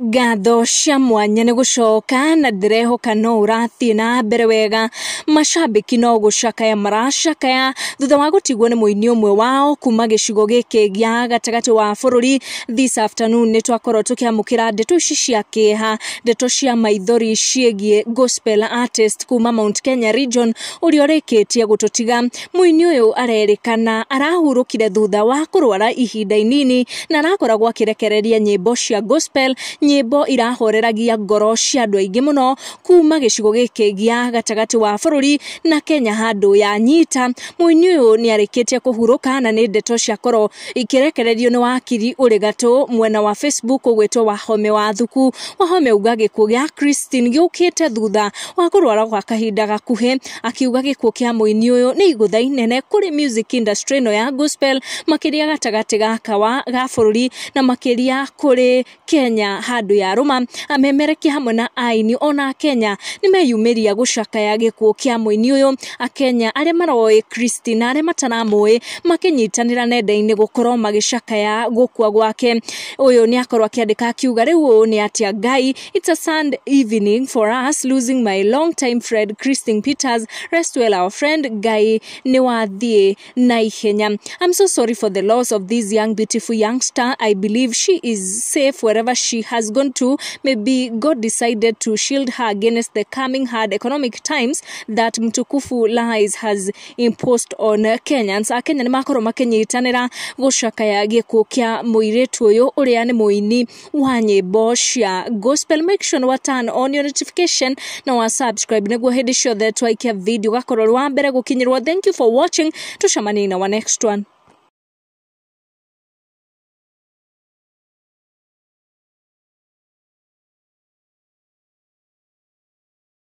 Gatho cia mwanya nĩ gũcoka na ndĩrehoka no ũrathiĩ na mbere wega. Mashabik Nogucakaya Maracakaya thutha wa gũtigwo nĩ mũini ũmwe wao kuma gĩcigo gĩkĩ gĩa gatagatĩ wa bũrũri. This afternoon nĩ twakorwo tũkĩamũkĩra ndeto ici cia kĩeha, ndeto cia maithori ciĩgiĩ gospel artist kuma Mount Kenya region ũrĩa ũrĩkĩtie gũtũtiga. Mũini ũyũ arerĩkana arahurũkire thutha wa kũrwara ihinda inini na arakoragwo akĩrekereria nyĩmbo cia gospel, nyĩmbo irahoreragia ngoro cia andũ aingĩ mũno kuma gĩcigo gĩkĩ gĩa gatagatĩ wa bũrũri na Kenya handũ ya nyita. Mũini ũyũ nĩ arĩkĩtie kũhurũka na nĩ ndeto ciakorwo ikĩrekererio nĩ wakiri ũrĩ gatũ mwena wa Facebook ũgwĩtwo Wahome wa Thuku. Wahome uga gĩkuũ gĩa Christine gĩũkĩte thutha wa kũrwara gwa kahinda gakuhĩ, akiuga gĩkuũ kĩa mũini ũyũ nĩ igũtha inene kũrĩ music industry ĩno ya gospel makĩria gatagatĩ ga bũrũri na makĩria kũrĩ Kenya handũ ya rũma. Amemerekia hamwe na aini ona Kenya nĩ meyumĩria gũcakaya gĩkuũ kĩa mũini ũyũ. Akenya arĩa maroĩ Christine arĩa mataramũĩ makĩnyitanĩra nenda-inĩ gũkorwo magĩcakaya gũkua gwake. Ũyũ nĩ akorwo akĩandĩka akiuga rĩu ũũ nĩ atĩa Ngai, it's a sad evening for us losing my long time friend Christine Peters. Rest well our friend, Ngai nĩ wathiĩ na ihenya. I'm so sorry for the loss of this young beautiful youngster. I believe she is safe wherever she has gone to. Maybe God decided to shield her against the coming hard economic times that mtukufu lies has imposed on Kenyans. Akenya nĩ makorwo makĩnyitanĩra gũcakaya gĩkuũ kĩa mũirĩtu ũyũ ũrĩa nĩ mũini wa nyĩmbo cia gospel. Make sure wa turn on your notification na wa subscribe nĩguo hĩndĩ ciothe twaikia video gakorwo wa mbere gũkinyĩrwo. Thank you for watching. Tucemanie na wa next one.